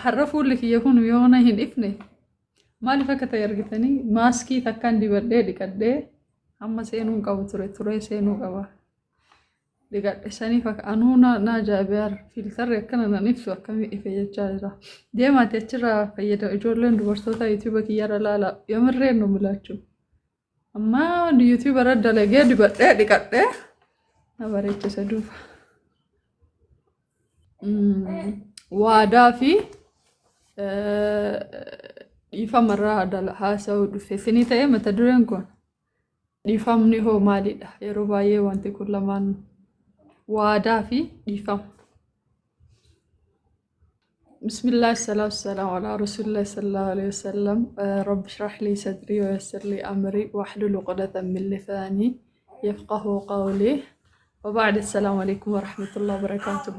حرفوا لك يكون يونا هن إفني مالي فكتا يرغتني ماسكي تكان دي بردي دي كده أما سينو قبو تري سينو قبا دي قد ساني فك أنونا ناجا بيار فلتر يكنا نفسو أكمي إفيا جاجرا ديما تيجرا فيدا إجولين دوارسوتا يوتيوبا كي يارا لالا يمرين نملاچو أما دي يوتيوبا رد لغي دي بردي دي كده نباريچ سدوفا waadaa fi dhiifamarraa haasa'uu dhufe isinii ta'e mata dureen kun dhiifamni hoo maalidha yeroo baay'ee wanti kun lamaan waadaa fi dhiifama. bismillah salatu wassalamu ala rasulillah sallallahu alaihi wasallam rabbi shrah li sadri wa yassir li amri wahlul 'uqdatan min lisani yafqahu qawli wa ba'd assalamu alaykum wa rahmatullahi wa barakatuh.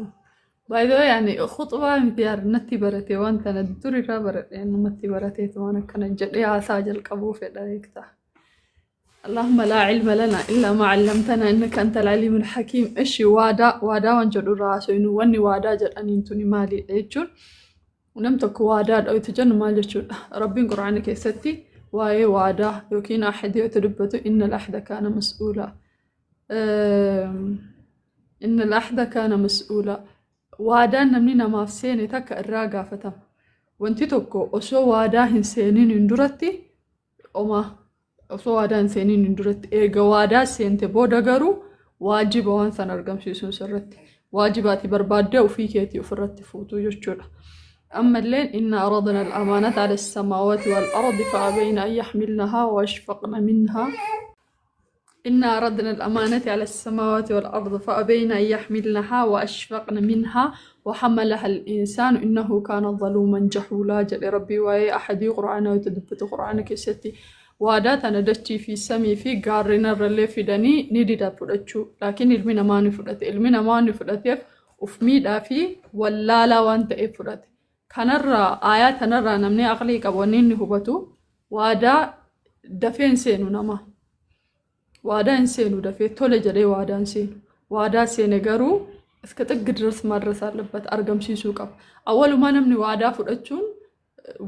By the way, يعني خطوة مديار نتي برتي وانت ندوري رابر يعني نتي برتي وانا كان جديها ساجل قبوفة دايكتا. اللهم لا علم لنا إلا ما علمتنا إنك أنت العليم الحكيم. إيش وادا وانجدو راسو إنه واني وادا جد أن ينتوني مالي إيجون ونمتك وادا أو يتجن مالي جد ربي قرآنك يستي واي وادا يوكين أحد يتدبتو إن الأحد كان مسؤولا إن الأحد كان مسؤولا. Waadaan namni namaaf seene takka irraa gaafatama. Wanti tokko osoo waadaa hin seeniin hin duratti osoo waadaa hin seeniin hin duratti eega waadaa seente booda garuu waajiba waan san argamsiisuun sirratti waajibaati barbaaddee ofii keetii ofirratti fuutuu jechuudha. Ammallee inna aradna al-amaanata ala as-samaawaati wal-ardi fa-abayna an yaxmilnahaa wa ashfaqna minhaa. إنا أردنا الأمانة على السماوات والأرض فأبين أن يحملنها وأشفقن منها وحملها الإنسان إنه كان ظلوما جهولا. جل ربي وأي أحد قرآنه وتدبت قرآنك ستي وادات أنا دشتي في سمي في قارنا الرلي في دني نديدا فرتشو لكن المنا ما نفرت المنا ما نفرت وفميدا في ولا لا وانت إفرت كنرى آيات نرى نمني أقلي كبونين هبتو وادا دفين سينو نما waadaan seenu dafee tole jedhee waadaan seenu waadaa seene garuu iska xiggi ድረስ ማድረስ አለበት argamsiisuu qaba. awwalumaa namni waadaa fudhachuun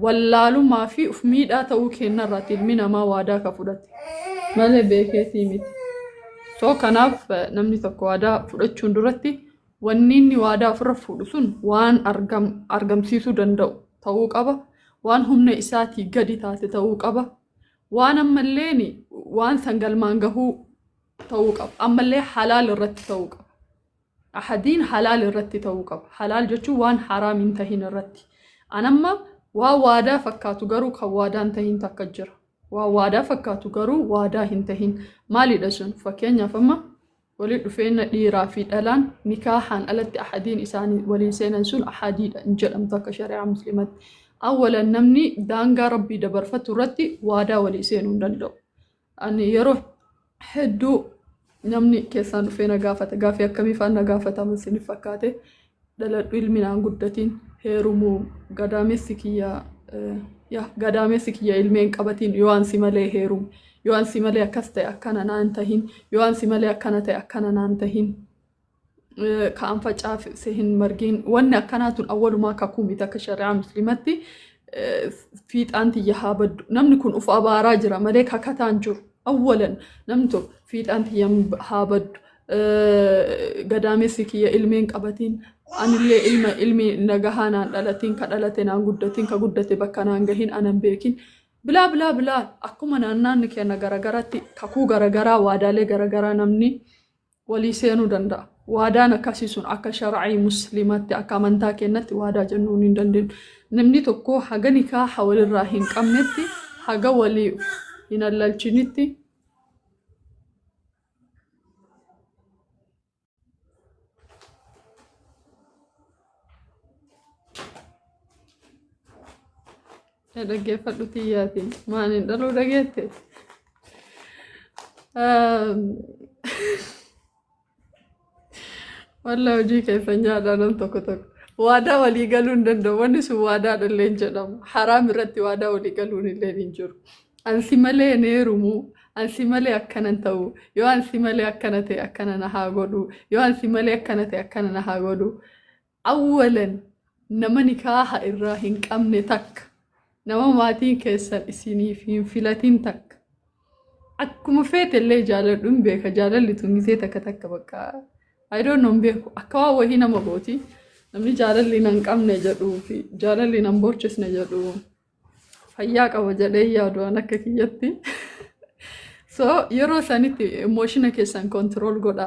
wallaalumaa fi uf miidhaa ta'uu kennarraati ilmi namaa waadaa ka fudhate malee beekeetii miti. soo kanaaf namni tokko waadaa fudhachuun duratti wanni inni waadaa ofirra fudhu sun waan argamsiisuu danda'u ta'uu qaba, waan humna isaatii gadi taate ta'uu qaba, waan ammalleeni waan sangalmaan gahuu ta'uu qaba, ammallee halaal irratti ta'uu qaba. ahadiin halaal irratti ta'uu qaba. halaal jechuun waan haraam hin tahin irratti. anamma waa waadaa fakkaatu garuu kan waadaa hin tahin takka jira. waa waadaa fakkaatu garuu waadaa hin tahin maalidha sun? fakkeenyaaf amma walii dhufeenya dhiiraa fi dhalaan nikaahaan alatti ahadiin isaanii waliin seenan sun ahadiidha hin jedhamtu akka shari'aa musliimatti. awwalan namni daangaa rabbii dabarfatu irratti waadaa walii seenuu hin danda'u. ani yeroo hedduu namni keessaan dhufee na gaafata gaafii akkamii fa'aa na gaafatamu isiniif fakkaate dhaladhu ilmi naan guddatiin heerumuu gadaamessi kiyya ilmeen qabatiin yoo ansi malee heerumu yoo ansi malee akkas ta'e akkana naan tahin yoo ansi malee akkana ta'e akkana naan tahin ka'an facaafse hin margiin wanni akkanaatun awwalumaa kakuu akka shari'aa musliimatti fiixaan tiyya haa baddu. namni kun uf abaaraa jira malee kakataan jiru. awwalan namni tokko fiixaan tiyya haa baddu gadaamessi kiyya ilmeen qabatiin anillee ilmi nagahaa naan dhalatiin ka dhalate naan guddatiin ka guddate bakka naan gahin anan beekin bilaa akkuma naannaanni kenna garagaratti kakuu garagaraa waadaalee garagaraa namni walii seenuu danda'a. waadaan akkasii sun akka shar'ii musliimatti akka amantaa kennatti waadaa jennuun hin dandeenyu. namni tokko haga nikaaha walirraa hin qabnetti haga walii hin allalchinitti dhaggeeffadhu tiyyaatiin maaniin dhaluu dhageette. والله وجهك يفنجا دانم توكو توكو وادا ولي قالون دندو ونسو وادا دلين جدام حرام رتي وادا ولي قالون اللين انجر انسي ملي نيرمو انسي ملي اكنن تو يو انسي ملي اكنتي اكنن هاغودو يو انسي ملي اكنتي اكنن هاغودو. اولا nama nikaaha irraa hin qabne takka nama maatiin keessan isiniif hin filatin takka akkuma feetellee jaaladhu hin beeka jaalalli tun gisee takka bakka I don't know hin beeku akka waa wahii nama gooti namni jaalalli nan qabne jedhuu fi jaalalli nan boorchisne jedhu fayyaa qaba jedhee yaadu an akka kiyyatti so yeroo sanitti emotiona keessan control godha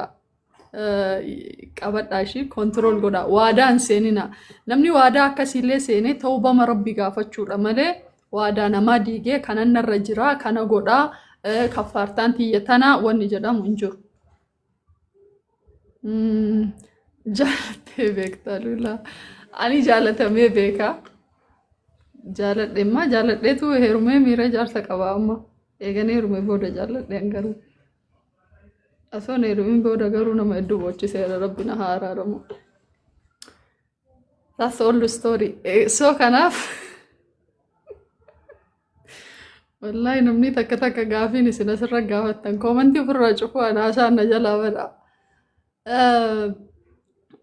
qabadhaa ishii control godha waadaan seenina namni waadaa akkasiillee seenee tawbama rabbi gaafachuudha malee waadaa namaa diigee kanannarra jira kana godhaa kaffaartaan tiyya tanaa wanni jedhamu hin jiru jaalattee beektaa lula ani jaalatamee beekaa jaaladheemmaa jaaladheetu heerumee miira jaarsa qabaa amma eeganii heerumee booda jaaladheen garuu asoon heerumiin booda garuu nama hedduu bochiseera rabbina haa araaramu that's all the story so kanaaf wallahi namni takka gaafiin isin asirra gaafattan koomantii ofirraa cufuu anaasaan na jalaa badha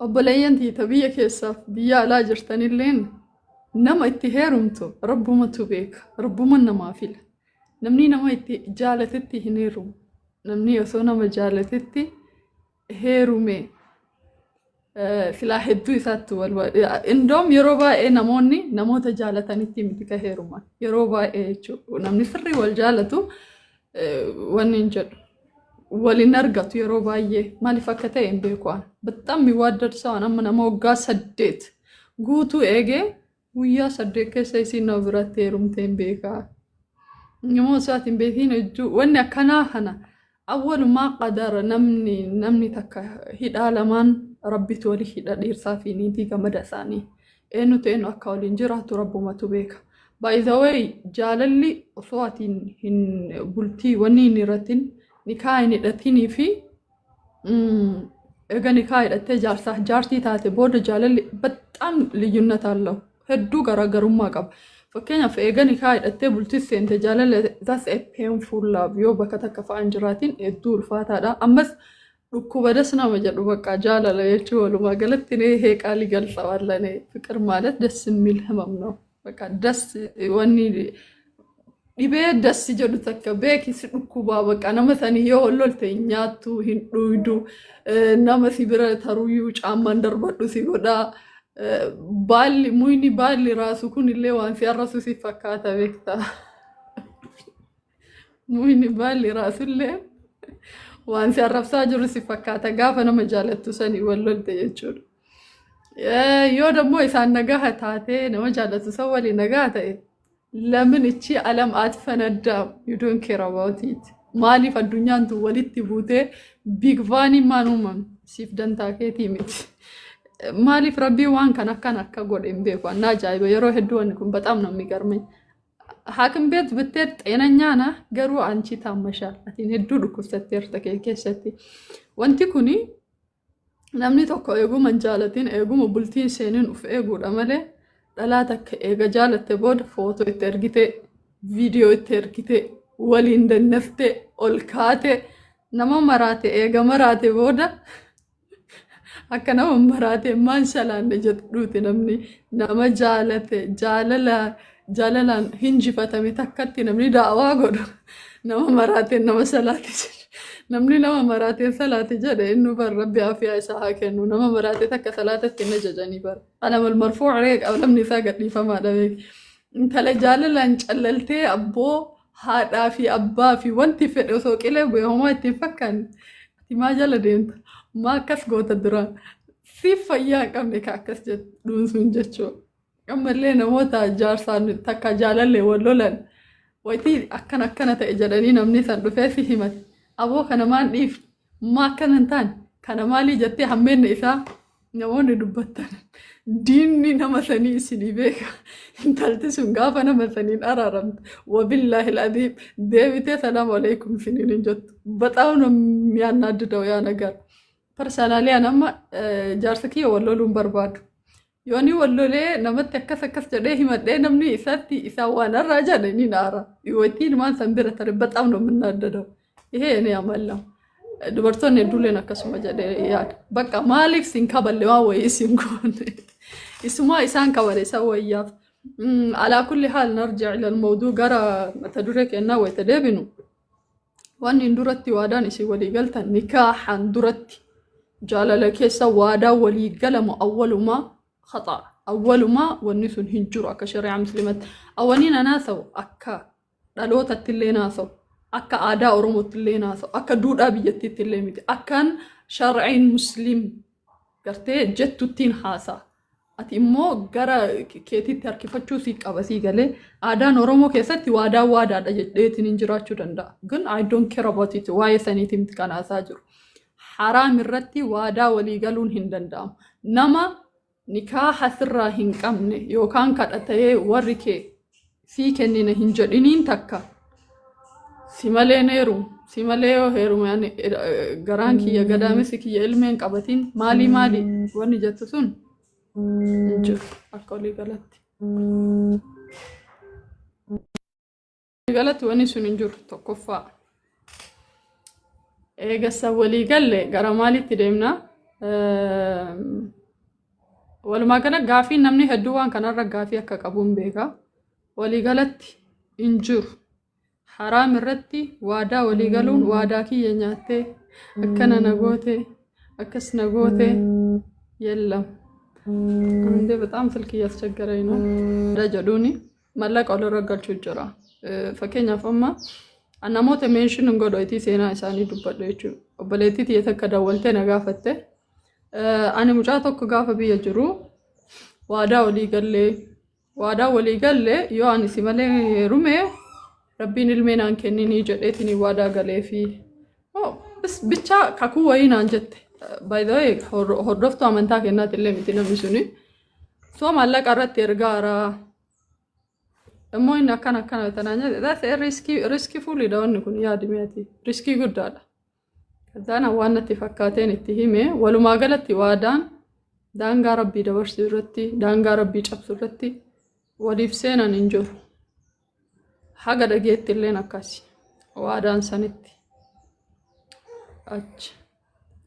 obboleeyyan tiita biyya keessaaf biyya alaa jirtanilleen nama itti heerumtu rabbumatu beeka rabbuma namaa fila namni nama itti jaalatetti hin heerumu namni osoo nama jaalatetti heerume filaa hedduu isaatti indoom yeroo baay'ee namoonni namoota jaalatanitti miti ka heeruman yeroo baay'ee jechuudha namni sirrii wal jaalatu wanni hin jedhu waliin argatu yeroo baay'ee maaliif akka ta'e hin beeku በጣም የሚዋደድ ሰው nama waggaa 8 guutuu eegee guyyaa 8 keessa isin na biratti heerumteen beekaa immoo isaatiin beekiin hedduu wanni akkanaa kana awwalumaa qadara namni takka hidhaa lamaan rabbitu walii hidha dhiirsaa fi niitii gamada isaanii eenyutu eenyu akka waliin jiraatu rabbumatu beeka by the way jaalalli osoo atiin hin bultii wanni hin irratin nikaa hin hidhatinii fi eega nikaa hidhattee jaartii taate booda jaalalli በጣም ልዩነት አለው hedduu garaagarummaa qaba fakkeenyaaf eega nikaa hidhattee bultii seente jaalala that's a painful love yoo bakka takka fa'aan jiraatiin hedduu ulfaataadha ammas dhukkubadas nama jedhu bakka jaalala jechuu walumaa galatti nee heeqaalii galxawallane ፍቅር ማለት ደስ የሚል ህመም ነው በቃ ደስ ወኒ dhibee ደስ jedhu takka beekis dhukkubaa bakka nama sanii yoo loltee nyaattu hin dhuidu nama si bira taruyyuu caamman darbadhu si godhaa baalli muyni baalli raasu kunillee waan si arrasu si fakkaata beektaa muyni baalli raasullee waan si arrabsaa jiru si fakkaata gaafa nama jaalattu sanii wal lolte jechuudha yoo dammoo isaan nagaa taatee nama jaalatu san walii nagaa ta'e lamin ichi alam atfanaddaam you don't care about it maaliif addunyaan tu walitti buutee big vaanii maanuman siif dantaa keetii miti maaliif rabbii waan kan akka godhe hin beeku annaa ajaa'iba yeroo hedduu wanni kun በጣም ነው የሚገርመኝ ሐኪም ቤት ብትሄድ ጤነኛ ነህ garuu አንቺ ታመሻል atiin hedduu dhukkubsatteerta keessatti wanti kuni namni tokko eeguma jaalatiin eeguma bultiin seenin uf eeguudha malee dhalaa takka eega jaalatte booda footoo itti ergite viidiyoo itti ergite waliin dannafte ol kaate nama maraate eega maraate booda akka nama maraate maan shalaanne jedhuuti namni nama jaalate jaalalaan hinjifatame takkatti namni daawaa godhu nama maraate nama salaate jedhe namni nama maraate salaate jedhe innu bar rabbi afiyaa isaa haa kennu nama maraate takka salaatatti hin ajajanii bar alamal marfuu reeq awlamni isaa gadhiifamaadha beek intala jaalalaan callaltee abboo haadhaa fi abbaa fi wanti fedhe osoo qilee bu'e homaa ittiin fakkaanne ati maa jala deemta maa akkas goota duraan si fayyaa qabne ka akkas dhuunsuun jechuudha ammallee namoota jaarsaan takka jaalallee wal lolan wayitii akkana ta'e jedhanii namni san dhufee si himate aboo kana maan dhiif maa akkana hin taane kana maalii jettee hammeenna isaa namoonni dubbattan diinni nama sanii isinii beeka intalti sun gaafa nama saniin araaramte wabillaahi aladiim deebitee salaamu alaikum isiniin hin jettu በጣም ነው የሚያናድደው ያ ነገር ፐርሰናሊ አንማ ጃርሰኪ ወሎሉን በርባዱ ዮኒ ወሎሌ ነመት ተከሰከስ ጀዴ ሂመዴ ነምኒ ኢሳቲ ኢሳዋና ራጃ ነኒ ናራ ይወቲን ማን ሰንብረ ተረ በጣም ነው የምናደደው ይሄ እኔ ያመላው dubartoonni hedduuleen akkasuma jedhee yaada. Bakka maaliif sin kaballe waa wayii isin goone isuma isaan kabale isa wayyaaf. Alaa kulli haal narjic ila almawduu gara mata duree kennaa wayita deebinu wanni duratti waadaan isii walii galtan nikaahan duratti jaalala keessa waadaa walii galamu awwalumaa khata awwalumaa wanni sun hin jiru akka shari'a muslimatti awwaniin anaasaw akka dhalootatti illee naasaw akka aadaa oromootti illee naasaw akka duudhaa biyyattiitti illee miti akkaan shar'iin muslim gartee jettuttiin haasaa ati immoo gara keetitti harkifachuu si qabasii galee aadaan oromoo keessatti waadaadha jedheetiin hin jiraachuu danda'a gun I don't care about it waa'ee saniitiin kanaasaa jiru haraam irratti waadaa walii galuun hin danda'amu nama nikaaha sirraa hin qabne yookaan kadhatee warri kee sii kennina hin jedhiniin takka si malee neeru si malee yoo heerume ani garaan kiyya gadaamessi kiyya ilmeen qabatiin maalii wanni jettu sun jiru akka walii galatti. Walii galatti wanni sun hin jiru tokkoffaa. Eegassa walii galle gara maalitti deemna? Walumaa gala gaafii namni hedduu waan kanarra gaafii akka qabuun beeka. Walii galatti hin jiru. Haraam irratti waadaa walii galuun waadaa kiyya nyaattee akkana na goote akkas na goote yellam. Ande በጣም ስልክ እያስቸገረኝ ነው ደጀዱኒ መለቀ ወለረጋልቹ ጅራ ፈከኛፍ አማ አናሞተ ሜንሽን እንጎዶይቲ ሴና ኢሳኒ ዱበደቹ ኦበሌቲት የተከዳወልተ ነጋፈተ አኒ ሙጫ ቶክ ጋፈ ቢየጅሩ ዋዳ ወሊገለ ዮ አኒ ሲመለ ሩሜ ረቢን ilmeenan kennini jedheetini waada galeefi bas bicha kaku wayina anjette by the way hordoftu amantaa kennaati illee miti namni suni soo maallaqa irratti ergaara immoo inni akkana tanaanya that's a risky fully wanni kun yaadimiyaati riskii guddaadha kadaan waan natti fakkaateen itti hime walumaa galatti waadaan daangaa rabbii dabarsuu irratti daangaa rabbii cabsuu irratti waliif seenan hin jiru haga dhageetti illeen akkasi waadaan sanitti achi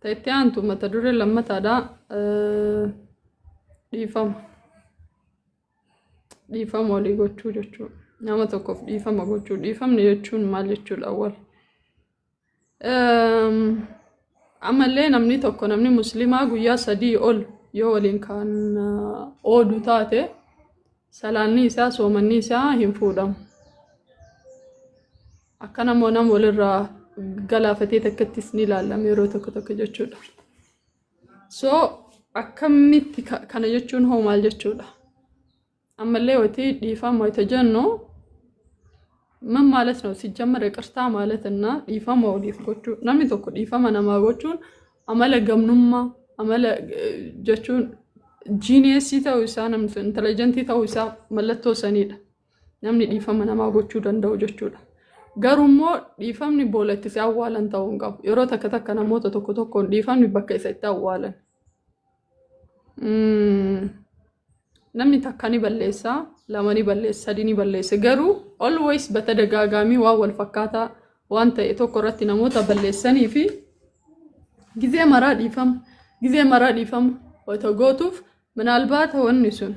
ta'etti aantu mata duree lammataadha dhiifama walii gochuu jechuudha nama tokkoof dhiifama gochuu dhiifamni jechuun maal jechuudha awwal amallee namni tokko namni muslimaa guyyaa 3 ol yoo waliin kan oodu taate salaanni isaa soomanni isaa hin fuudhamu akkana moo nam walirraa galaafatee takkattis ni ilaalame yeroo tokko jechuudha so akkamitti kana jechuun hoo maal jechuudha amallee wati dhiifama wayita jennu ምን ማለት ነው ሲጀመር ይቅርታ ማለትና ዲፋማ ወዲፍ ጎቹ namni tokko dhiifama namaa gochuun amala gamnummaa amala jechuun genius ta'uu isaa namni intelligent ta'uu isaa mallattoo saniidha namni dhiifama namaa gochuu danda'u jechuudha garummoo dhiifamni boolatti si awwaalan ta'uu hin qabu yeroo takka namoota tokko dhiifamni bakka isa itti awwaalan namni takka ni balleessa lama ni balleessa sadi ni balleessa garuu always batadagaagami waa wal fakkaataa waan ta'e tokko irratti namoota balleessanii fi gizee maraa dhiifama wata gootuuf ምናልባት wanni sun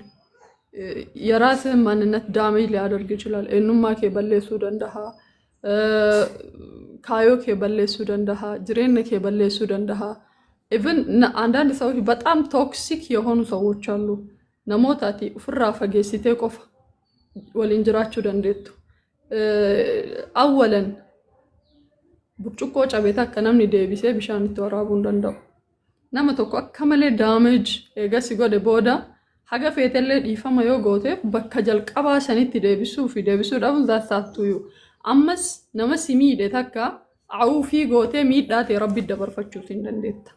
የራስህ ማንነት ዳሜጅ ሊያደርግ ይችላል eenyummaa kee balleessuu danda'a kaayoo kee balleessuu danda'a jireenya kee balleessuu danda'a even አንዳንድ ሰዎች በጣም ቶክሲክ የሆኑ ሰዎች አሉ namootati ufirraa fageessitee qofa waliin jiraachuu dandeettu awwalan burcuqqoo cabeta akka namni deebisee bishaan itti waraabuu danda'u nama tokko akka malee damage eegasi godhe booda haga feetellee dhiifama yoo goote bakka jalqabaa sanitti deebisuu dhabuun zaasaattuyu ammas nama simiidhe takka awufii gootee miidhaate rabbi dabarfachuu hin dandeetta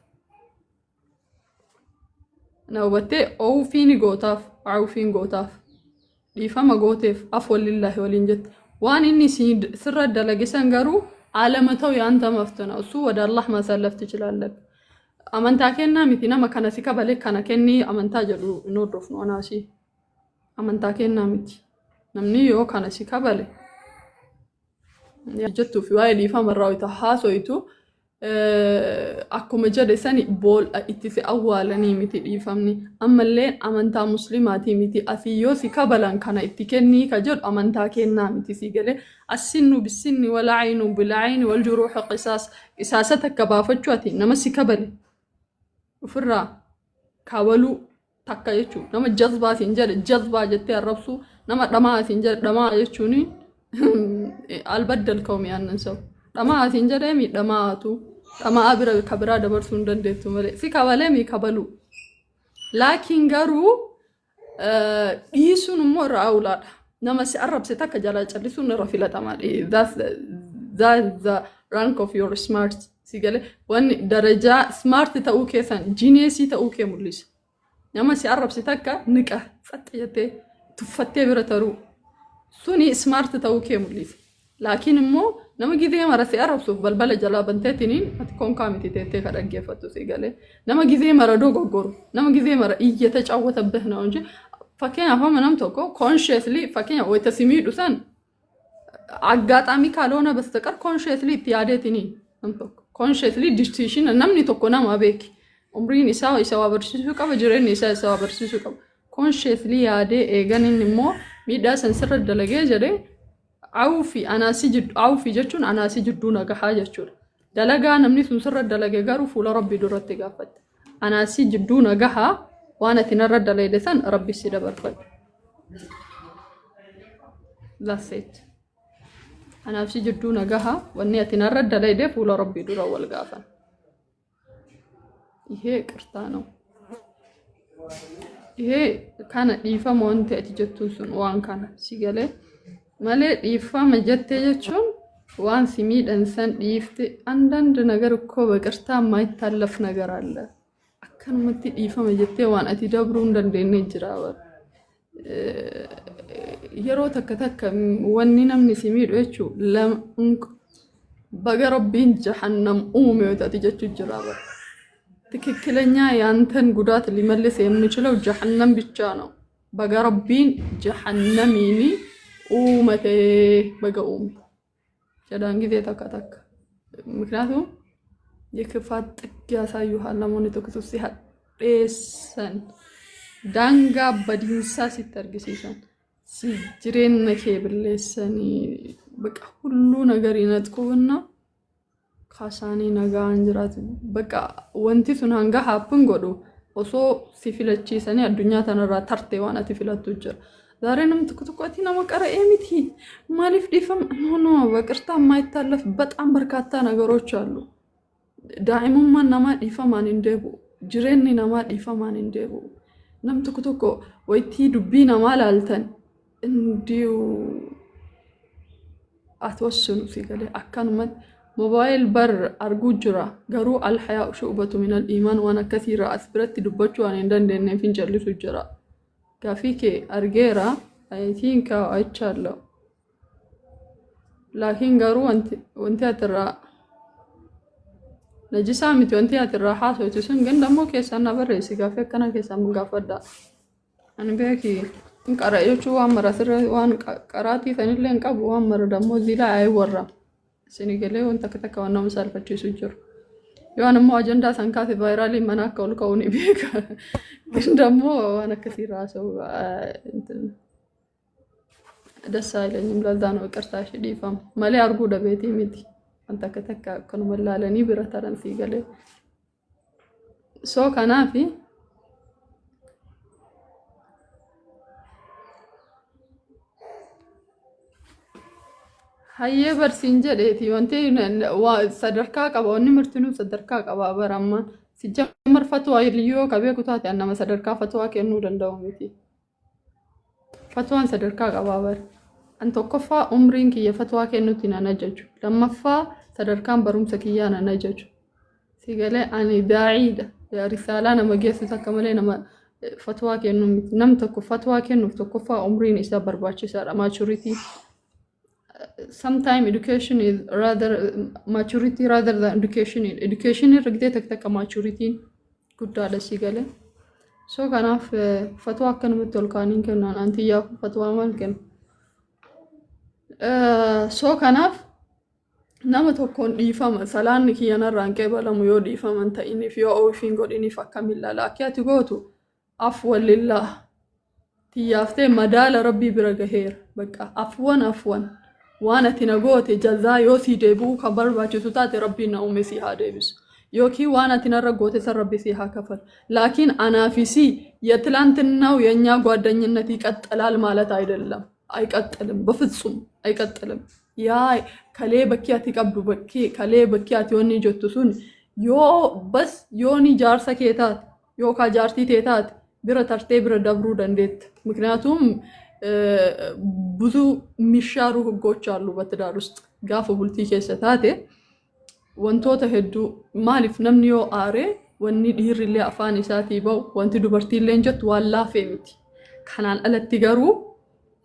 nawwate awufiini gootaaf awufiin gootaaf dhiifama gooteef afwalillahi waliin jette waan inni sirra dalagisan garuu alama ta'u yaanta maftana usu wada Allah ma sallafti jilalak amantaa kennaa miti nama kana si kabale kana kenni amantaa jedhu noodofnu anaasi amantaa kennaa miti namni yoo kana si kabale jettu fi waa'ee dhiifama irraa haasoitu akkuma jedhe sani bool itti si awwaalanii miti dhiifamni ammallee amantaa muslimaatii miti asii yoo si kabalan kana itti kennii ka jedhu amantaa kennaa miti si galee assinnu bisinni wal'aayinu bil'aayini wal juruuxa qisaasa takka baafachuu ati nama si kabale ofirraa kabaluu takka jechuun nama jazbaa siin jedhe jazbaa jettee arrabsuu nama dhamaa siin jedhe dhamaa jechuun albaddal kawmi aannan sa'u dhamaa siin jedhee miidhamaatu dhamaa bira kabiraa dabarsuu hin dandeettu malee si kabalee mi kabalu laakiin garuu dhiisuun immoo irraa awlaadha nama si arrabse takka jalaa callisuun irra filatamaadha that's the rank of your smart si galee wanni darajaa smart ta'uu keessan jineesii ta'uu kee mul'isa nama si arrabse takka niqa fatta jettee tuffattee bira taruu suni smart ta'uu kee mul'isa laakiin immoo nama gizee mara si arrabsuuf balbala jalaa banteetiniin ati konkaa miti teettee ka dhaggeeffattu si galee nama gizee mara dogoggoru nama gizee mara iyyata caawwatabeh na onje fakkeenyaaf amma nam tokko consciously fakkeenyaaf wayita si miidhu san aggaxaami kalhoona bastaqar consciously itti yaadeetiniin nam tokko consciously decision namni tokko nama beeki umriin isaa isa waa barsiisuu qaba jireenyi isaa isa waa barsiisuu qaba consciously yaadee eeganin immoo miidhaa san sirra dalagee jedhee awfi jechuun anaasi jidduu nagahaa jechuudha dalagaa namni sun sirra dalagee garuu fuula rabbii duratti gaafate anaasi jidduu nagahaa waan ati narra dalagde san rabbi si dabarfadhu that's it anaasi jidduu nagahaa wanni ati narra dalagde fuula rabbii dura wal gaafan ይሄ ቅርታ ነው ይሄ ካነ ዲፋማ ወንተ እትጀቱን ሱን ዋን ካነ ሲገለ ማለ ዲፋማ ጀተ jechuun waan simiidhan san dhiifte አንዳንድ ነገር እኮ በቅርታ ማይታለፍ ነገር አለ አከንመት ዲፋማ ጀተ waan ati dabru እንደንደነ ጅራወር yeroo takka takka wanni namni simiidhu jechuun lam bagarabbiin jahannam uume ati jechu jiraawar ትክክለኛ ያንተን ጉዳት ሊመልስ የሚችለው ጀሃነም ብቻ ነው በገረቢን ጀሃነሚኒ ኡመቴ በገኡም ጀዳን ጊዜ ተከተክ ምክንያቱም የክፋት ጥግ ያሳዩሃል ለሞን ተከሱስ ሲሐደሰን ዳንጋ በዲንሳ ሲተርግሲሰን ሲጅሬን ነከብለሰኒ በቃ ሁሉ ነገር ይነጥቁና ካሳኒ ነጋን ጅራት በቃ ወንቲ ሱን ሃንጋ ሃፕን ጎዱ ኦሶ ሲፊለቺሰኒ አዱኛ ተነራ ተርቴ ዋና ትፊለቱ ጅር ዛሬንም ትኩትቆቲ ነው መቀረ ኤሚቲ ማሊፍ ዲፈም ኖ በቅርታ ማይታለፍ በጣም በርካታ ነገሮች አሉ ዳይሙም ማናማ ዲፈማን እንደቡ ጅሬኒ ናማ ዲፈማን እንደቡ ነም ትኩትቆ ወይቲ ዱቢና ማላልተን እንዲው አትወስኑ ሲገለ አካንመት موبايل بر أرجو جرا جرو الحياة شعبة من الإيمان وأنا كثيرة أثبرت دبتشو أنا عندن دين فين جلسو جرا كافيك أرجيرا أيتين كا أيتشارلو لكن جرو أنت أترى نجسامي أنت أترى حاسو تسون جندا مو كيسان بريسي كافيك كنا كيسان مقافدا أنا بيكي إنك أرأيو شو أمر أثر وأن كراتي ثاني لين كابو أمر دمو زيلا أي ورا سنغالي وانت كتك وانا مسالفتشي سجر يوانا مو أجندا سنكاثي فايرالي منا كول كوني بيك كندا مو وانا كثير راسو دسايلة نملا دانو وكرتاشي ديفام مالي أرغو دا بيتي ميتي وانت كتك كنو ملالاني براتران سيغالي سو كنافي هاي برسنجة ديتي وانتي صدركا قبوني مرتنو صدركا قبا برما سجمر فتوى اليو كبير كتاتي أنما صدركا فتوى كأنو دندو ميتي فتوى صدركا قبا بر أنتو كفا عمرين كي فتوى كأنو تينا نججو لما فا صدركا بروم سكيانا نججو سيقالي أني داعيدة يا رسالة نما جيسو تكملي نما فتوى كأنو نمتكو فتوى كأنو تكفا عمرين إسا برباشي سار أما شوريتي sometimes education is rather maturity rather than education is regdetك تك maturity good على سيجله so كان في فتوى كان متولكانين كنا أنت يا فتوى مالكن so كان nama tokkoon dhiifama salaanni kiyyanarraa hin qeebalamu yoo dhiifaman ta'iniif yoo ofiin godhiniif akkamiin laakki ati gootu afwan lillah tiyaaftee madaala rabbii bira gaheera bakka afwan waan ati na goote jazaa yoo sii deebi'uu kan barbaachisu taate rabbiin na uume si haa deebisu yookiin waan ati narra goote san rabbi si haa kafal laakiin anaafisi የትላንትናው የኛ ጓደኝነት ይቀጥላል ማለት አይደለም አይቀጥልም በፍጹም አይቀጥልም ያ ከሌ በኪያት ይቀብዱ በኪ ከሌ በኪያት ዮኒ ጀቱሱን ዮ በስ ዮኒ ጃርሰ ኬታት ዮ ካጃርቲ ቴታት ብረ ተርቴ ብረ ደብሩ ደንዴት ምክንያቱም ብዙ የሚሻሩ ህጎች አሉ በትዳር ውስጥ ጋፍ ቡልቲ ከሰታቴ ወንቶተ ሄዱ ማሊፍ ነምኒዮ አሬ ወኒ ዲርሊ አፋን ኢሳቲ ባው ወንቲ ዱበርቲ ለንጀት ዋላ ፌሚቲ ካናን አለቲ ገሩ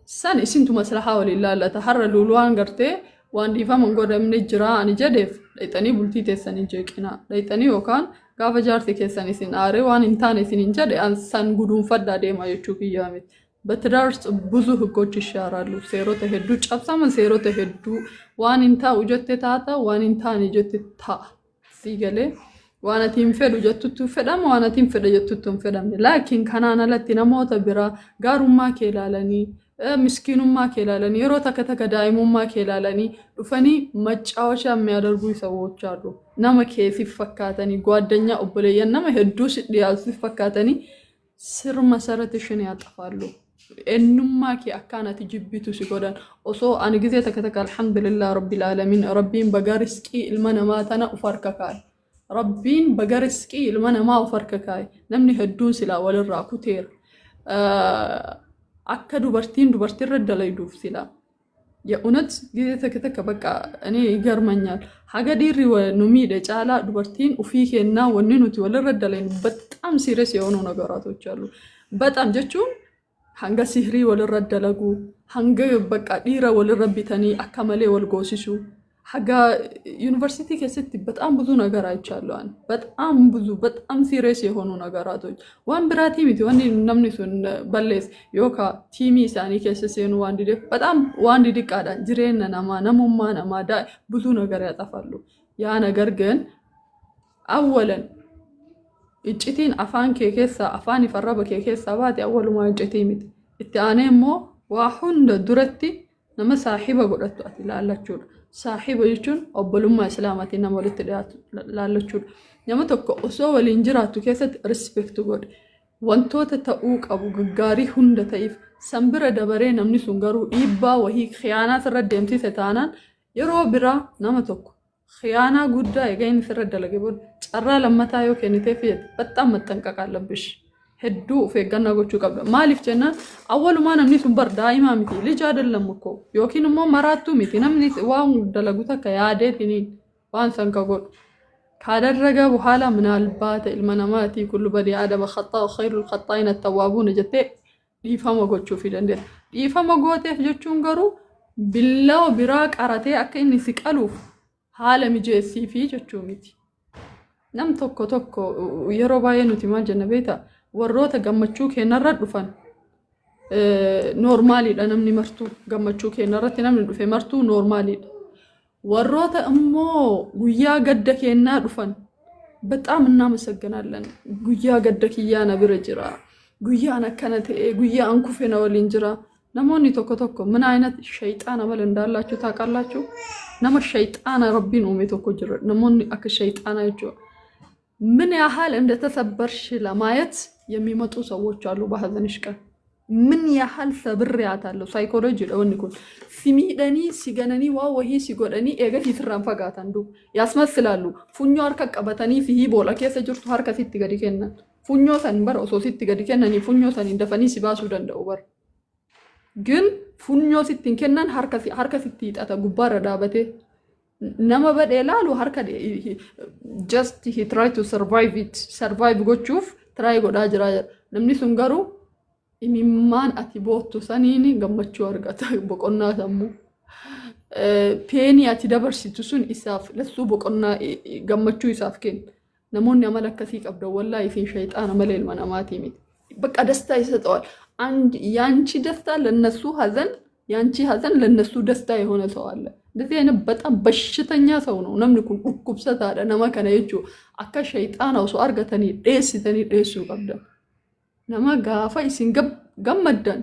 ሰን ኢሲንቱ መስለሃ ወሊላ ለተሐረ ሉሉዋን ገርቴ ዋን ዲፋ መንጎደ ምን ጅራ አን ጀደፍ ለይጠኒ ቡልቲ ተሰን ጀቂና ለይጠኒ ወካን ጋፈ ጃርቲ ከሰን ኢሲን አሬ ዋን ኢንታን ኢሲን እንጀደ አንሳን ጉዱን ፈዳ ደማ የቹ ኪያሚት በትዳር ውስጥ ብዙ ህጎች ይሻራሉ ሴሮ ተሄዱ ጨብሳመን ሴሮ ተሄዱ ዋን ኢንታ ውጀቴ ታታ ዋን ኢንታን ጀት ታ ሲገለ وانا تنفد وجتتو فدام وانا تنفد جتتو فدام لكن كان انا لتي نموت برا غارو ما كيلالني مسكينو ما كيلالني يروتا كتكدايمو ما كيلالني دفني مጫወቻ የሚያደርጉ ሰዎች አሉ ነመ ከሲ ፈካተኒ ጓደኛ ኦብለየ ነመ ሄዱስ ዲያስ ፈካተኒ ስር መሰረትሽን ያጠፋሉ እንማ ከ አካናት ጅቢቱ ሲጎዳን ኦሶ አን ጊዜ ተከተከ አልহামዱሊላህ ረቢል ዓለሚን ረቢን በጋርስቂ ilmanamaatana ufarkakaal ربين بجرسكي المنا ما وفرككاي نمني هدون سلا ولا راكوتير أكدو برتين رد لا يدوف سلا يا أنت جيت تك بقى أنا يجرمنيال حاجة ديري ونميدة جالا دوبرتين وفيه النا وننوتي ولا رد لا بتأم سيرس يونو نجاراتو جالو بتأم جتشون هنگا سحري ولا رد لغو هنگا بقى ديرا ولا ربي تاني أكمله ولا جوسيشو حاجة يونيفرسيتي كست بتأم بزو نجارات شالوان بتأم بزو بتأم سيرسي هونو نجاراتو وان براتي ميتي واني نمنيسون بلس يوكا تيمي ساني كسسين وان دي بتأم وان دي كادا جرين نما نمما نما دا بزو نجارات أفعلو يا نجارجن أولا إجتين أفان كيكسا أفاني فربا كيكسا باتي أول ما إجتين ميت التاني مو واحد درتي نما صاحبة قلتو أتي لا تشور صاحب يجون أبلوما إسلامتي نمولت لالچود نما تكو أسوا والإنجراتو كيست respect God وانتو تتأوك أبو غاري هند تايف سنبرة دبرين نمني سنغارو إيبا وهي خيانات ردمتي ستانان يرو برا نما تكو خيانة قدا يغين سرد لغيبون ترى لما تايو كني تفيد بتام متنقق لبش هدو في غنا غوچو قبل مالف جنا اول ما نمني سنبر دائما متي لج አይደለም እኮ يوكين مو مراتو متي نمني واو دلغوتا كيادتني وان سنكغول ካደረገ በኋላ ምናልባት المنامات كل بني ادم خطا خير الخطائين التوابون جت ዲፋማ ጎቹ ፊደንደ ዲፋማ ጎቴ ፍጆቹን ገሩ ቢላው ቢራቅ አራቴ አከኝ ሲቀሉፍ حالم جيسي في جتشوميتي نم توكو يروباي نوتي ما جنبيتا وروتا غمچوك هنرد دفن نورمالي نمني مرتو غمچوك هنرد نمني دفه مرتو نورمالي وروتا امو غيا قدك هنا دفن በጣም እናመሰግናለን ጉያ ገደክያ ነብረጅራ ጉያ ነከነተ ጉያ አንኩፈ ነው ለንጅራ ነሞኒ ቶኮ ምን አይነት ሸይጣን አመል እንዳላችሁ ታውቃላችሁ ነመ ሸይጣን ረቢ ነው ሜቶኮ ጅራ ነሞኒ አከ ሸይጣን አይጆ ምን ያህል እንደተሰበርሽ ለማየት የሚመጡ ሰዎች አሉ በሐዘንሽ ቀን ምን ያህል ሰብርያታለሁ ሳይኮሎጂ ለወንኩን ሲሚደኒ ሲገነኒ ዋው ወሂ ሲጎደኒ ኤገት ይስራን ፈጋታንዱ ያስመስላሉ ፉኞ አርከ ቀበተኒ ፊሂ ቦላ ከሰ ጅርቱ አርከ ሲት ገዲከና ፉኞ ሰንበር ኦሶ ሲት ገዲከናኒ ፉኞ ሰን እንደፈኒ ሲባሱ ደንደው በር ግን ፉኞ ሲትን ከናን አርከ ሲት ይጣታ ጉባረ ዳበቴ ነመ በደላሉ አርከ just he try to survive gochuuf try goda jira namni sungaru imimman ati bottu sanini gammachu argata boqonna sammu peeni ati dabarsitu sun isaaf lesu boqonna gammachu isaaf ken namonni amalakasi qabda wallahi fi shaytaan amalel manamati mit በቃ ደስታ ይሰጣል አንድ ያንቺ ደስታ ለነሱ ሀዘን ያንቺ ሀዘን ለነሱ ደስታ የሆነ ሰው አለ። እንደዚህ አይነት በጣም በሽተኛ ሰው ነው ነምኒ ኩን ቁብሰት አለ ነማ ከነ የቹ አካ ሸይጣናው ሰው አርገተኒ ዴስተኒ ዴሱ ቀብደ ነማ ጋፋ ኢሲን ገመደን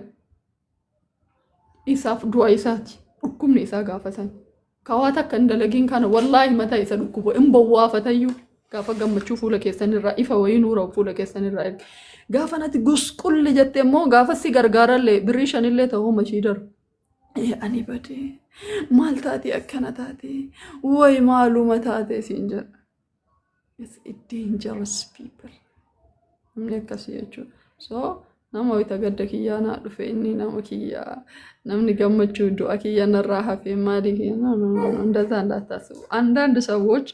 ኢሳፍ ዱአ ኢሳቲ ዱኩምኒ ኢሳ ጋፈተን ከዋታ ከንደለጊን ካነ ወላሂ መታ ኢሳ ዱኩቦ እምበዋፈተዩ ጋፋ ገመቹ ፉለ ከሰንራ ኢፋ ወይኑ ሮ ፉለ ከሰንራ ጋፋ ናቲ ጉስቁል ጀቴሞ ጋፋ ሲ ገርጋራለ ብሪሽንለ ተው መሺደር أني بدي مالتاتي أكنتاتي وي معلوماتي سينجر. It's a dangerous people. منك كسيجو. So نما ويتقدر كيانا رفيني نما كيا نمني جمع جودو أكيانا راها في مالي كيانا ندزان لا تسو. عندنا دسوج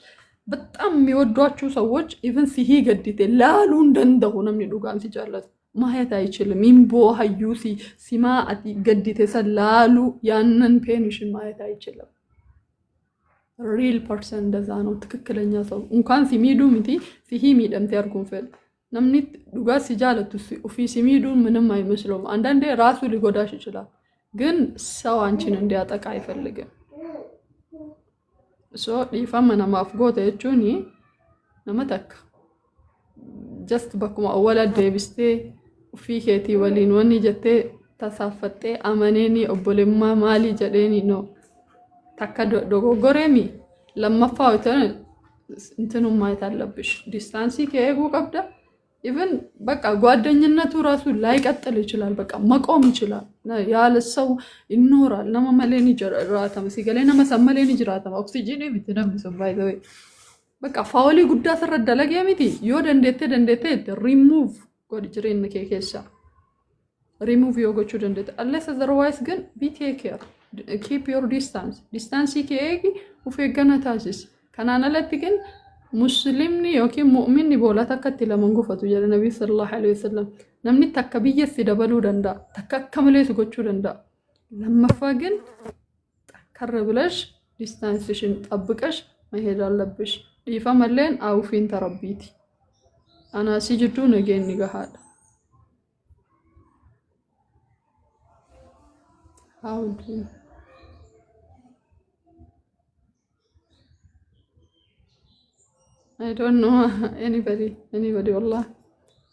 بتأم يودواتشو سوج even سيه قديته لا لوندن نمني دوغان سيجالس. ما هي تايشل مين بو هيوسي سما أتي قدي تسلالو يانن بينش ما هي تايشل real person دزانو تككلنيا سو وكان سيميدو متي سيه ميد أم تياركم فيل نمني دوغا سجالة تسي وفي سيميدو منهم ما يمسلوم عندن ده راسو لقداش يشلا جن سوا عنشين عندي أتاك عيفلقة so يفهم أنا ما أفقوته يجوني نمتك just بكم أولا ديبستي وفي كيتي ولين وني جتة تصافتة أمانيني أبولما مالي جديني نو تكاد دوغو غريمي لما فاوتن انتنو ما يتعلبش ديستانسي كيهو قبدا even بقى ጓደኝነቱ ራሱ ላይቀጥል ይችላል በቃ መቆም ይችላል ያለ ሰው ይኖራል ለማመለኒ ጀራታ ሲገለና መሰመለኒ ጀራታ ኦክሲጂን ቢትደምስ ባይ ዘ ወይ በቃ ፋውሊ ጉዳ ተረዳለ ገሚቲ ዮደ እንደተ remove God jirin kekesa remove yoga children unless otherwise gan be take care keep your distance keegi ufegana tasis kanana latigen muslimni yoki mu'minni bola takatti la mangufatu jala nabi sallallahu alaihi wasallam namni takabiyya sidabalu danda takakkamale gochu danda lamma fagen karablash distanceሽን ጠብቀሽ መሄድ አለብሽ ይፈመለን አውፊን ተረቢቲ أنا سجدو نجين نجاهد. How do you? I don't know anybody. Allah.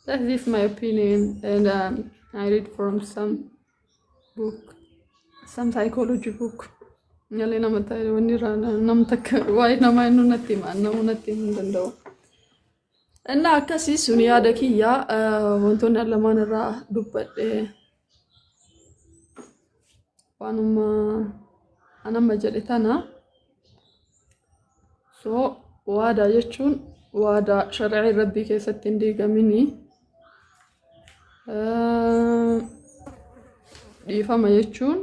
That is my opinion, and I read from some book, some psychology book. Yali namatay wanirana namtak why namay nunatim anna nunatim dando. እና ከሲሱን ያደኪያ ወንቶን ለማንራ ዱበደ ዋኑማ አና መጀለታና ሶ ዋዳ የቹን ዋዳ ሸርዒ ረቢ ከሰት እንዲገምኒ ዲፋማ የቹን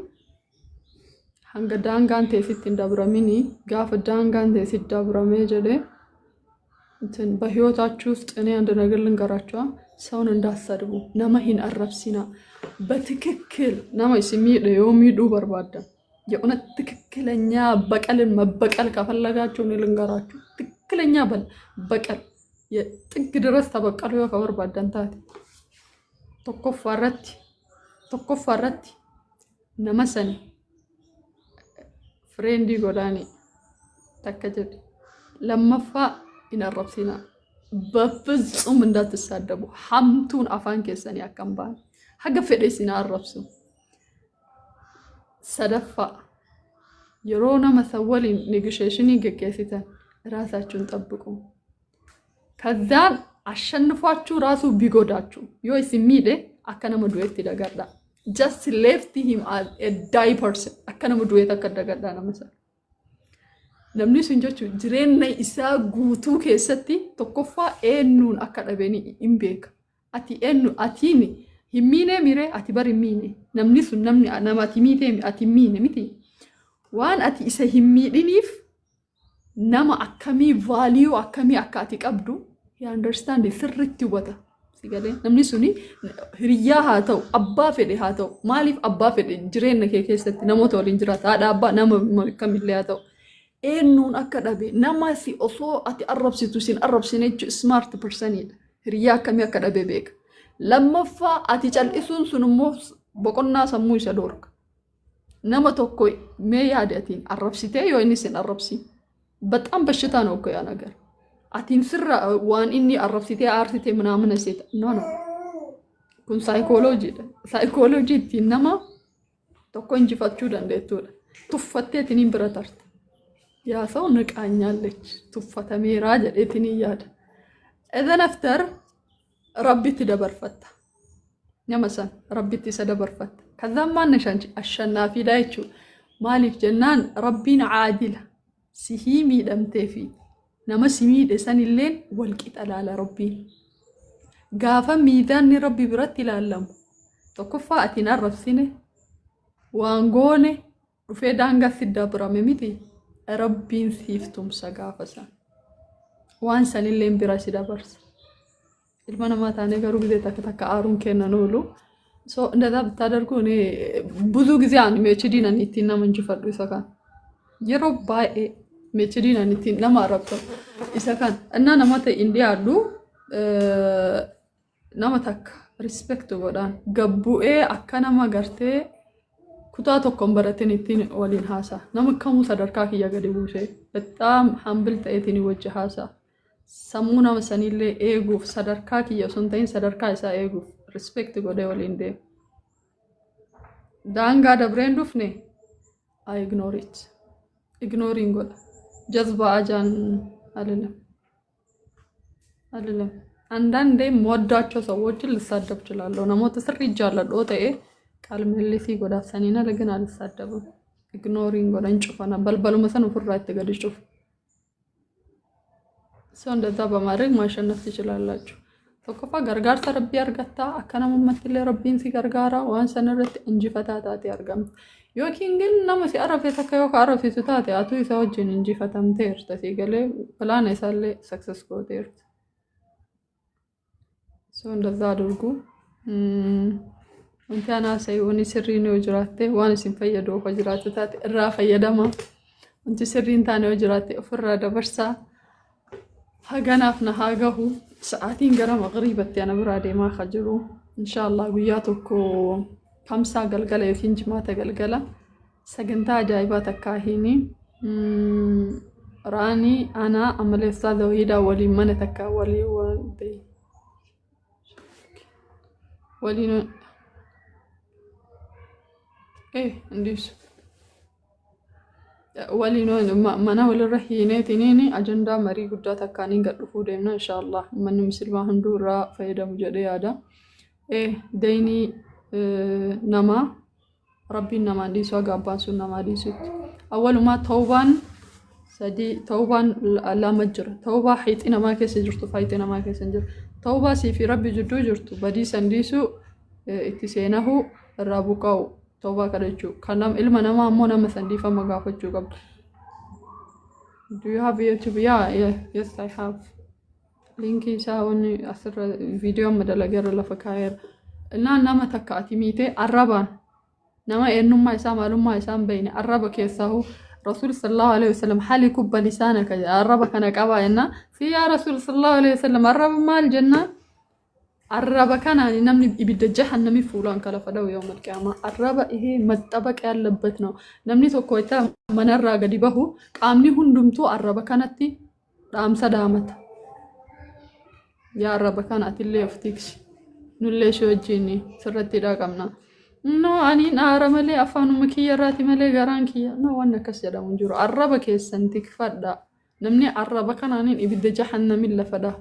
hanga daangaan teessitti hin dabramini gaafa daangaan teessitti dabramee jedhee እንትን በህይወታችሁ ውስጥ እኔ አንድ ነገር ልንገራችሁ ሰውን እንዳሰድቡ ነማሂን አረብሲና በትክክል ነማይ ሲሚድ የሚዱ በርባዳ የእውነት ትክክለኛ በቀልን መበቀል ከፈለጋችሁ እኔ ልንገራችሁ ትክክለኛ በቀል የጥግ ድረስ ተበቀሉ ከበርባዳን ታቲ ተኮፋረት ነመሰኒ ፍሬንዲ ጎዳኒ ተከጀድ ለመፋ إن الربسنا بفزهم من ذات السادبو حمتون أفان كيسان يا كمبان حاجة في رئيسنا الربسو سدفع يرونا مثولي نيجوشيشني كيسيتا راساتشون طبقوا كذان عشان نفاتشو راسو بيقوداتشو يو اسميده أكنا مدويتي دقادا just left him as a die person أكنا مدويتا كدقادا نمسا namni sun jechuun jireenya isaa guutuu keessatti tokkoffaa eenyuun akka dhabeeni hin beeka. Ati eenyu atiin himmiine miree ati bar himmiine namni sun nama ati miitee ati himmiine miti. Waan ati isa himmiidhiniif nama akkamii value akkamii akka ati qabdu you understand sirriitti hubata. Sigalee namni suni hiriyaa haa ta'u abbaa fedhe haa ta'u maaliif abbaa fedhe jireenya kee keessatti namoota waliin jiraata haadha abbaa nama kamillee haa ta'u. إنه أكده نما سي أصو أتي أرب سيتوسين أرب سينيج سمارت برسنيد ريا كم يكده بيك لما فا أتي جل إسون سنمو بقولنا سموي سدورك نما توكو مي يادتين الربسيتي يو إني سن الربسي بتأم بشتان أوكو يا نجار أتين سر وان إني الربسيتي أرتي منامنا سيت نو كن سايكولوجي تنما توكو إنجي فتشو دندتول تفتي تنين براترت يا صونك أنيالك تفتى ميراج إتني ياد إذا نفتر ربي تدبر فتة نمسا ربي تسدبر فتة كذا ما نشانج الشنا في دايتشو مالك جنان ربنا عادل سهيمي لم تفي نما سميد سن الليل والكت على ربي قافا ميدان ربي برتي لعلم تكفى أتنا الرسينة وانقوني وفي دانغا في الدبرة مميتي ربي سيفتم سقافة وان سن الليل براسي دبرس المنا ما تاني قالوا كذا تك آرون كنا نقوله so ndada btadarku ne buzu gize an mechidina nitin nama njifadu isakan yero bae mechidina nitin nama arabta isakan anna namata india adu nama tak respect godan gabbu'e akkana magarte kuta tokkon barate nitin walin hasa nama kamu sadarka kiya gadi buse betam humble ta'etini wajha hasa samuna masanille ego sadarka kiya sontain sadarka isa ego respect gode walinde danga da brand of ne I ignore it ignoring god jazba ajan አለለም አንዳንዴ ሞዳቸው ሰዎችን ልሳደብ እችላለሁ ነሞት ስር ይጃላል ኦቴ ቃል ምልልሲ ጎዳ ሰኒና ለግን አልሳደብም ኢግኖሪንግ ጎዳ እንጭፈና በልበሉ መሰኑ ፍራይት ተገድጭፍ ሰው እንደዛ በማድረግ ማሸነፍ ትችላላችሁ ተከፋ ገርጋር ተረቢ አርጋታ አከናም መትለ ረቢን ሲገርጋራ ዋን ሰነረት እንጂ ፈታታት ያርጋም ዮኪን ግን ነመሲ አረፈ ተከዮ ካረፈ ተታተ አቱ ይሰውጅን እንጂ ፈታምተ እርተ ሲገለ ፕላን አይሳለ ሰክሰስ ጎቴር ሰው እንደዛ አድርጉ እንታና ሳይሆን ስሪ ነው ጅራቴ ዋን ሲንፈየዶ ፈጅራተ ታት ራፈ የደማ እንት ስሪ እንታና ጅራቴ ፍራ ደበርሳ هجنافنا هاجهو ساعتين جرى مغربة أنا برادي ما خجلو إن شاء الله وياتكو 5 قلقلة يفين جماعة قلقلة سجنتا جايبات كاهيني راني أنا عملي أستاذ وهيدا ولي من تكا ولي إيه نديس ولينو منا ولا رحينه تنيني أجندة مري قدرة تكانين قد رفودنا إن شاء الله من مسلمة هندورا فايدة مجدية هذا إيه ديني نما ربي نما ديسوا قابانسو نما ديسو أول ما توبان سدي توبان لا مجر توبة حيت إنا ما كيس جرتو فايت إنا ما كيس جر توبة سي في ربي جدو جرتو بدي سنديسو اتسينه الرابوكاو توبا كرجو كلام علم أنا ما أمونا مثلا دي فما قافتشو قبل do you have YouTube yes I have linki ساوني أسر فيديو مدلا غير لا فكاير لا نما تكاتي ميته الربان نما إنه ما يسام علوم ما يسام بين الربا كيسه رسول صلى الله عليه وسلم حالي كب لسانك الربا كان كباينا في يا رسول صلى الله عليه وسلم الربا ما الجنة الربا كان نمني يبدا جهنم فلان كلا فدو يوم القيامه الربا إيه متطبق ያለበትነው نمني توكويتا منرا غديبه قامني ሁንዱምቱ الربا كانتي 50 دامت يا الربا كانت اللي يفتكش نلي شوجيني سرتي داقمنا نو اني نارملي افانو مكيراتي ملي غرانكي نو وانا كسيدا منجور الربا كيسنتك فدا نمني الربا كان اني يبدا جهنم لفدا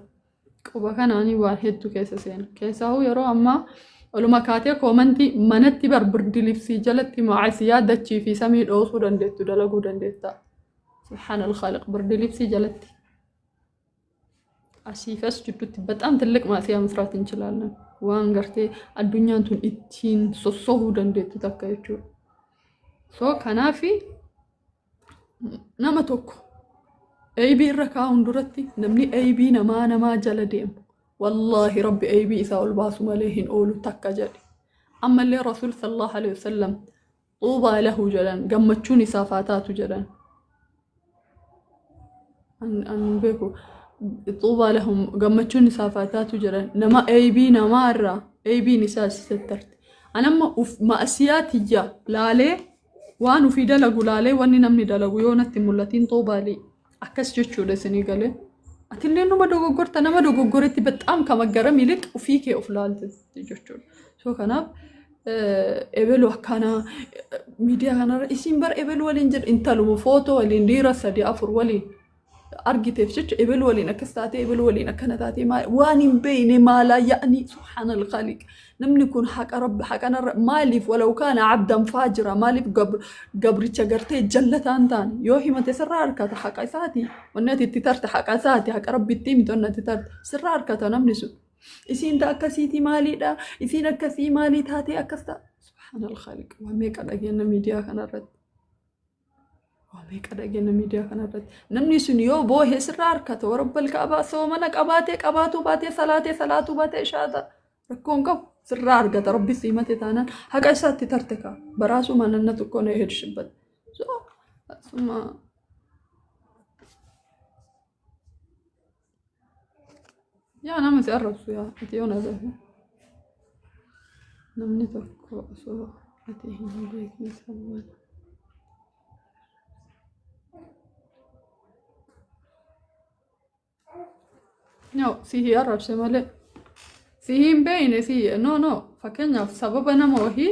وبكان أني واحد كيسين كيسه يرو أما ولما كاتي كومنتي منتي بربرد لبسي جلتي مع سيادة في سمير أوصو دندت دلقو دندتا سبحان الخالق برد لبسي جلتي أسيفس جدت بتأم تلك ما سيا مفرات إنشلالنا وان قرتي الدنيا تون إتين صصوه دندت تكايتشو سو كنافي نمتوكو أيبي الركاون درتي نمني أيبي نما جلديم والله ربي أيبي إذا الباس مليهن أولو تكجل أما اللي رسول صلى الله عليه وسلم طوبى له جلن قمتشوني صافاتات جلن أن بيكو طوبى لهم قمتشوني صافاتات جلن نما أيبي نمارة أيبي نساس سترت أنا ما أسياتي جا لا ليه وانو في دلقو لالي واني نمني دلقو يونتي ملتين طوبالي أكس جتشو لسني قالي أتلي نما دوغو قرتا نما دوغو قرتي بتأم كما قرمي لك وفيكي أفلالت جتشو سو كناب إبلو كان ميديا كان رئيسين بر إبلو ولينجر انتلو فوتو ولينديرا سدي أفر ولي أرجيتي فشش إبلو ولينا كستاتي إبلو ولينا كنتاتي ما واني بيني ما لا يعني سبحان الخالق نمني كون حق رب حق أنا مالف ولو كان عبدا فاجرا مالف قبر تشجرتي جلتان تاني يوهي ما تسرار كتا حق عساتي ونتي تترت حق عساتي حق ربي التيم تونا تترت سرار كتا نمنسو إسين دا أكسيتي مالي دا إسين أكسي مالي تاتي أكستا سبحان الخالق وميك أدقينا ميديا كان الرد وميك أدقينا ميديا كان الرد نمني سنيو بوه سرار كتا ورب الكعبة سومنك أباتك أباتو باتي صلاتو باتي شادا ركون قب سرار كتا ربي سيمتي تانا حق عساتي ترتكا براسو ما ننتو كونه هيرشبت ثم يا أنا متقرب يا أتيونا ذا نمني تكو سو أتيه نبيك نسوي نو سيه أرب سمالة سيه بينه سيه نو فكنا سبب أنا موهي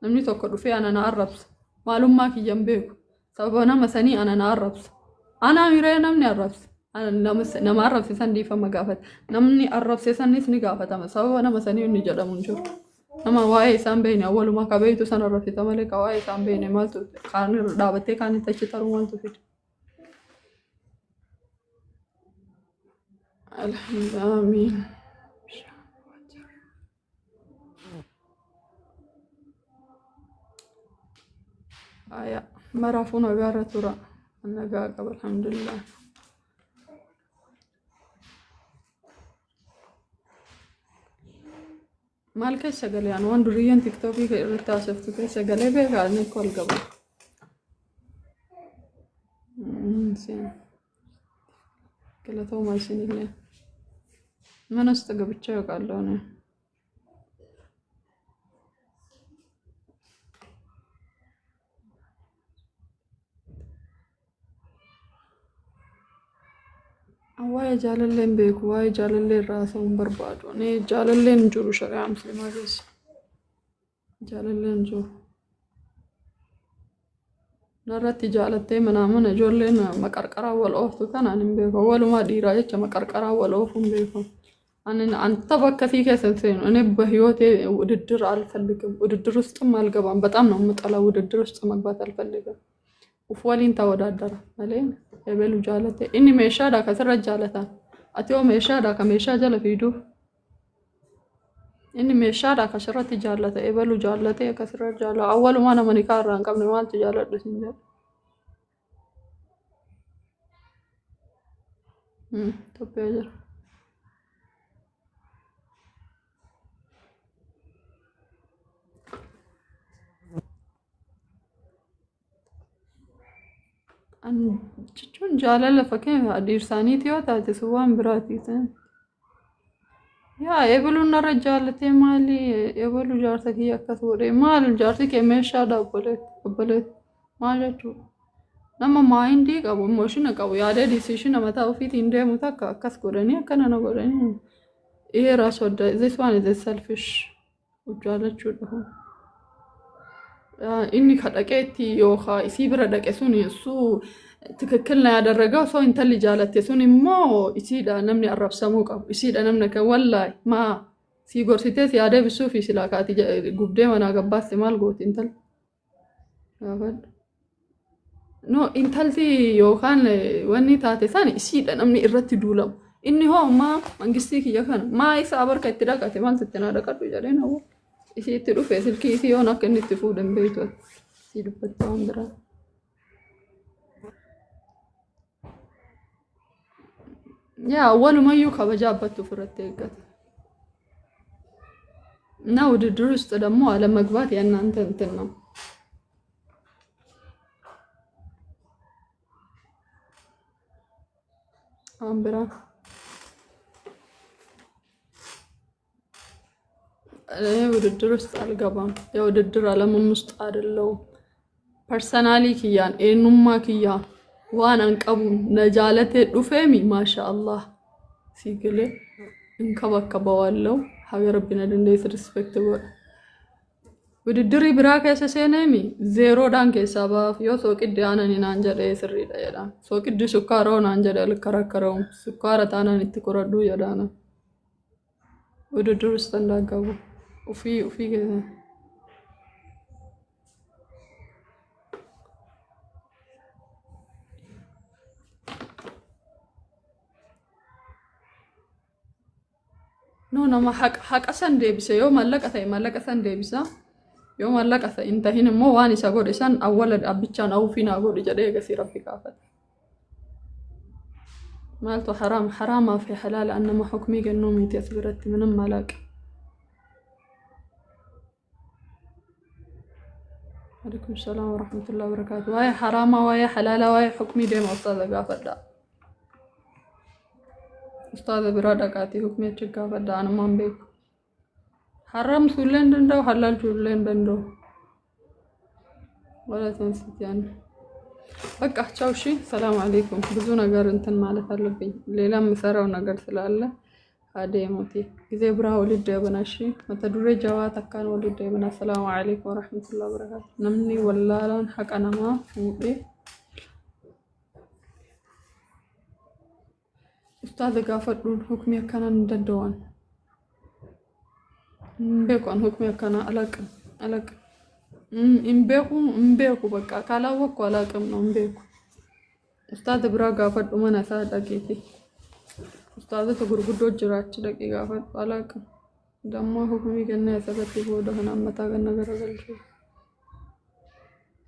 نمني تكو في أنا نعرب معلوم ما كي جنبك سبب أنا مسني أنا نعرب أنا ميري نمني أرب أنا نما أرب سيسان دي فما قافت نمني أرب سيسان نسني قافت أما سبب أنا مسني ونجد منشور nama waa'ee isaan beekne awwaluma qabeetu sana rafita malee ka waa'ee isaan beekne maaltu kaan dhaabattee kaan itti achi taruu maaltu fide. Alhamdulillah amiin. Aya maraafuu nagaarra tura nagaa qaba alhamdulillah. مال كيس قال يعني وان دريان تيك توك رتاسف كيس قال بيه قال نقول قبل سين كلا تو ما سين اللي ما نستقبل شيء قال لونه واي جاللين بيك واي جاللين راسهم بربادو ني جاللين جورو شريعة مسلمة بس جاللين جو نرتي جالتي منامنا جولين مقرقرا والأوفتو كان عن بيك أول ما ديرا يتش مقرقرا والأوفهم بيكم أنا عن طبق كثير سنتين أنا بهيوتي وددر على الفلقة وددر استم على الجبان بتأمن مطلع وددر استم مقبات الفلقة وفوالين تودادرة مالين يبلو جالته إني ميشا دا كسر جالته أتيو ميشا دا كميشا جال فيدو إني ميشا دا كسرت جالته يبلو جالته كسر جاله أول ما أنا منكار ران قبل ما تجالت بسنجر طب يجر أن جون جالله فكين أدير ثانيتي وتاتي سوام براتي تان يا يبلو نرجالتي مالي يبلو جارتك هي كثوري مال جارتك ميشا دا بلت ما جاتو نما ما عندي قبو موشنا قبو ياده decision متى وفي تيندي متى كسكورني كنا نقولني إيه راسو ده this one is selfish وجالت شو ده إني كدقيتي يوخا إسي بردك إسوني سو تككلنا هذا الرجال سو إنت اللي جالت إسوني ما إسي ده نمني الرب سموك إسي ده نمنك والله ما سي قرصتي سي هذا بسوفي سلاكاتي جبدة وانا قباس مال قوت إنتل نو إنتلتي يوخان واني تاتي ثاني إسي ده نمني إرتي دولم إني هو ما منجستيك يكان ما يسابر كتيرا كتمان ستنا دكتور جالين هو إسي تلو فيصل كيسي هنا كني تفودن بيتو سيدو بتوندرا يا أول ما يوكا بجابتو فرتيكت ناود الدروس تدمو على مقبات يعني أنت انتنا أمبرا أنا ውድድር ውስጥ አልገባም። የውድድር ዓለም ውስጥ አይደለሁም። personally kiyyaan eenyummaa kiyyaa waan an qabuun na jaalatee dhufeemi maasha Allah sii galee inka bakka bawallau haga rabbina dandeessi respect godha. Wudiddiri biraa keessa seeneemi zeeroodhaan keessaa baaf yoo sooqiddi aanani naan jedhee sirriidha jedhaan. Sooqiddi sukkaaroo naan jedhee likkarakkara'uun sukkaara taanaan itti qoradhuu jedhaana. Wudiddiri standaa qabu ufii keessa. No nama haqa san deebise yoo mallaqa ta'e mallaqa san deebisa yoo mallaqa ta'e inta hin immoo waan isa godhe san awwala dhabbichaan awufinaa godhe jedhee eegasii rabbi gaafata. Maaltu haraamaa fi halaala annama hukmii kennuu miti as biratti minam malaqa. Alaikum salaam wa rahmatullahi wa barakatuh. Waa'ee haraamaa waa'ee halaala waa'ee hukmii deema ustaaza gaafadha. Ustaaza biraa dhaqaatii hukmii achi gaafadha anumaan beeku. Haramsuu illee hin danda'u halaalchuu illee hin danda'u. Walaatiin sityaan. Bakka ቻው እሺ ሰላም አለይኩም ብዙ ነገር እንትን ማለት አለብኝ ሌላም የምሰራው ነገር ስላለ አደሙቲ ጊዜ ብራ ወልድ ደበናሺ መተዱሬ ጃዋት አካን ወልድ ደበና ሰላም አለይኩም ወራህመቱላሂ ወበረካቱ ነምኒ ወላላን ሐቀናማ ፉዴ ኡስታዝ ጋፈዱን ሁክም ያካናን እንደደዋን በቋን ሁክም ያካና አላቅ እምቤኩ በቃ ካላወቅኩ አላቅም ነው እምቤኩ ኡስታዝ ብራ ጋፈዱ መናሳ ዳቂቲ ኡስታዝ ተጉርጉዶ ጅራች ደቂ ጋፈዱ አላቅም ደሞ ሁክም ይገና ያሰበት ወደሆነ አመታ ገነገር አገልሽ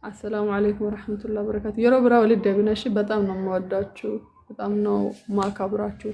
አሰላሙ አለይኩም ወራህመቱላሂ ወበረካቱ የሮ ብራ ወልድ ደብነሽ በጣም ነው የምወዳችሁ በጣም ነው ማካብራችሁ